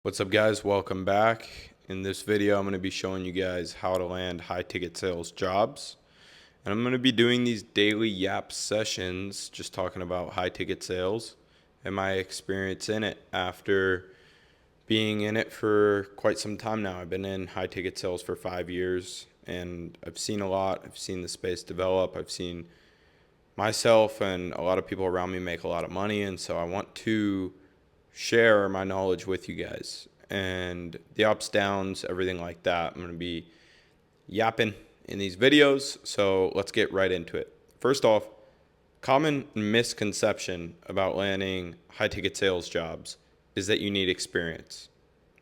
What's up, guys? Welcome back. In this video, I'm going to be showing you guys how to land high ticket sales jobs. And I'm going to be doing these daily Yap sessions, just talking about high ticket sales and my experience in it after being in it for quite some time now. I've been in high ticket sales for 5 years and I've seen a lot. I've seen the space develop. I've seen myself and a lot of people around me make a lot of money. And so I want to share my knowledge with you guys and the ups, downs, everything like that. I'm going to be yapping in these videos, so let's get right into it. First off, common misconception about landing high ticket sales jobs is that you need experience.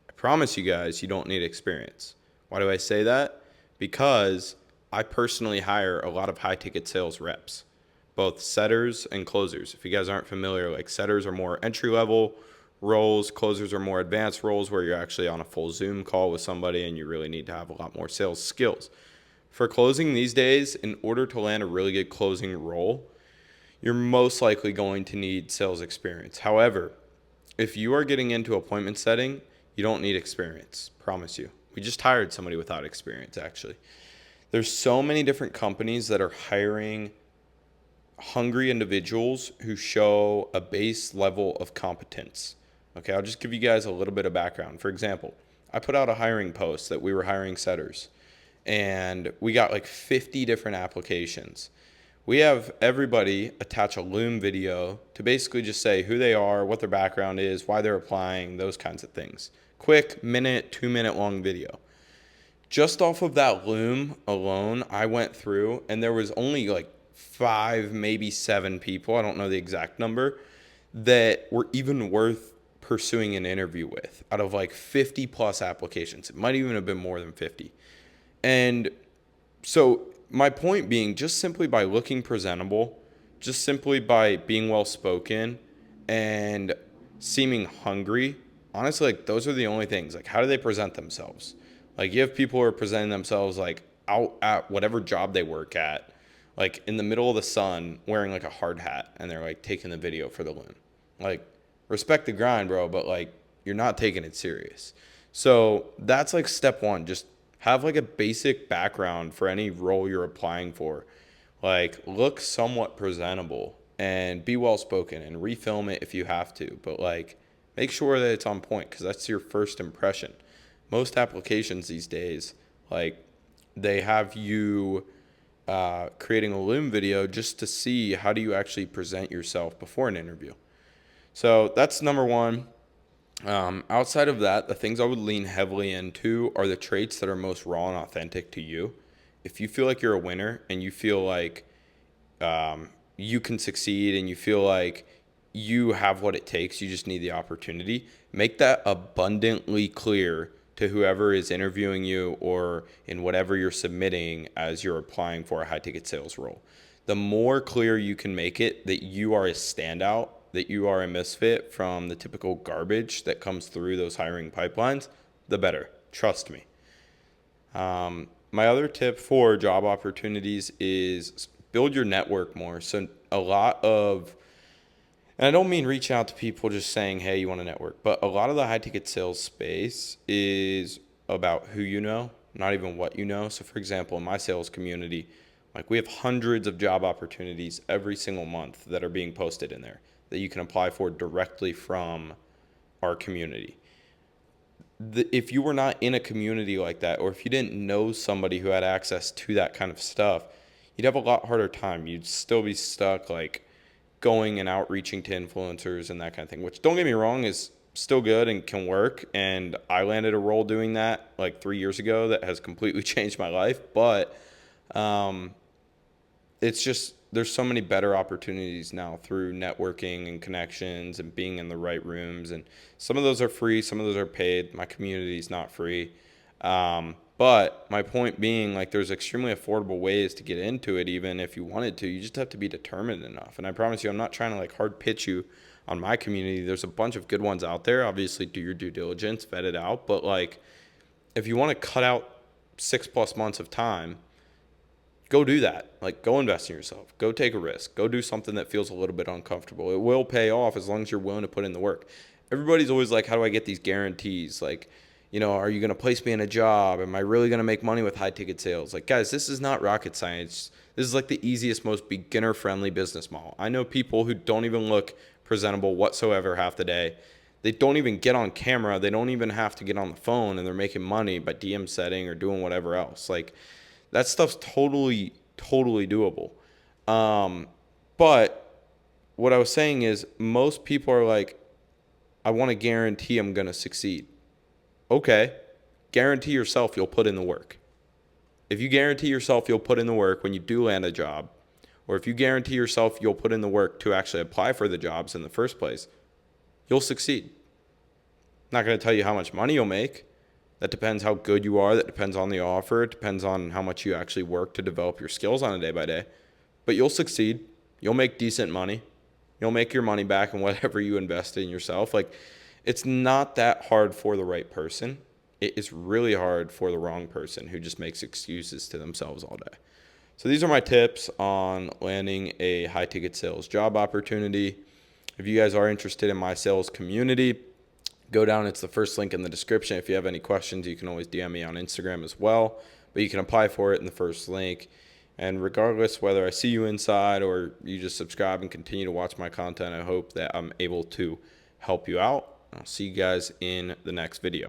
I promise you guys, you don't need experience. Why do I say that? Because I personally hire a lot of high ticket sales reps, both setters and closers. If you guys aren't familiar, like setters are more entry level roles, closers are more advanced roles where you're actually on a full Zoom call with somebody and you really need to have a lot more sales skills. For closing these days, in order to land a really good closing role, you're most likely going to need sales experience. However, if you are getting into appointment setting, you don't need experience, promise you. We just hired somebody without experience, actually. There's so many different companies that are hiring hungry individuals who show a base level of competence. Okay, I'll just give you guys a little bit of background. For example, I put out a hiring post that we were hiring setters, and we got like 50 different applications. We have everybody attach a Loom video to basically just say who they are, what their background is, why they're applying, those kinds of things. Quick minute, 2 minute long video. Just off of that Loom alone, I went through and there was only like 5, maybe 7 people, I don't know the exact number, that were even worth pursuing an interview with out of like 50 plus applications. It might even have been more than 50. And so my point being, just simply by looking presentable, just simply by being well spoken and seeming hungry, honestly, like those are the only things. Like, how do they present themselves? Like, you have people who are presenting themselves like out at whatever job they work at, like in the middle of the sun, wearing like a hard hat, and they're like taking the video for the Loom. Like, respect the grind, bro, but like you're not taking it serious. So that's like step one. Just have like a basic background for any role you're applying for. Like, look somewhat presentable and be well spoken and refilm it if you have to. But like, make sure that it's on point because that's your first impression. Most applications these days, like, they have you creating a Loom video just to see how do you actually present yourself before an interview. So that's number one. Outside of that, the things I would lean heavily into are the traits that are most raw and authentic to you. If you feel like you're a winner and you feel like you can succeed and you feel like you have what it takes, you just need the opportunity, make that abundantly clear to whoever is interviewing you or in whatever you're submitting as you're applying for a high ticket sales role. The more clear you can make it that you are a standout, that you are a misfit from the typical garbage that comes through those hiring pipelines, the better. Trust me. My other tip for job opportunities is build your network more. So a lot of, and I don't mean reach out to people just saying, hey, you want to network, but a lot of the high ticket sales space is about who you know, not even what you know. So for example, in my sales community, like we have hundreds of job opportunities every single month that are being posted in there that you can apply for directly from our community. If you were not in a community like that, or if you didn't know somebody who had access to that kind of stuff, you'd have a lot harder time. You'd still be stuck like going and outreaching to influencers and that kind of thing, which, don't get me wrong, is still good and can work. And I landed a role doing that like 3 years ago that has completely changed my life. But it's just, there's so many better opportunities now through networking and connections and being in the right rooms. And some of those are free, some of those are paid. My community is not free. But my point being, like, there's extremely affordable ways to get into it, even if you wanted to. You just have to be determined enough. And I promise you, I'm not trying to like hard pitch you on my community. There's a bunch of good ones out there. Obviously, do your due diligence, vet it out. But like, if you want to cut out 6+ months of time, go do that. Like, go invest in yourself. Go take a risk. Go do something that feels a little bit uncomfortable. It will pay off as long as you're willing to put in the work. Everybody's always like, how do I get these guarantees? Like, are you going to place me in a job? Am I really going to make money with high ticket sales? Like, guys, this is not rocket science. This is like the easiest, most beginner friendly business model. I know people who don't even look presentable whatsoever half the day. They don't even get on camera. They don't even have to get on the phone, and they're making money by DM setting or doing whatever else. Like, that stuff's totally, totally doable. But what I was saying is most people are like, I want to guarantee I'm going to succeed. Okay, guarantee yourself you'll put in the work. If you guarantee yourself you'll put in the work when you do land a job, or if you guarantee yourself you'll put in the work to actually apply for the jobs in the first place, you'll succeed. I'm not going to tell you how much money you'll make. That depends how good you are. That depends on the offer. It depends on how much you actually work to develop your skills on a day by day. But you'll succeed. You'll make decent money. You'll make your money back in whatever you invested in yourself. Like, it's not that hard for the right person. It is really hard for the wrong person who just makes excuses to themselves all day. So these are my tips on landing a high ticket sales job opportunity. If you guys are interested in my sales community, go down. It's the first link in the description. If you have any questions, you can always DM me on Instagram as well. But you can apply for it in the first link. And regardless whether I see you inside or you just subscribe and continue to watch my content, I hope that I'm able to help you out. I'll see you guys in the next video.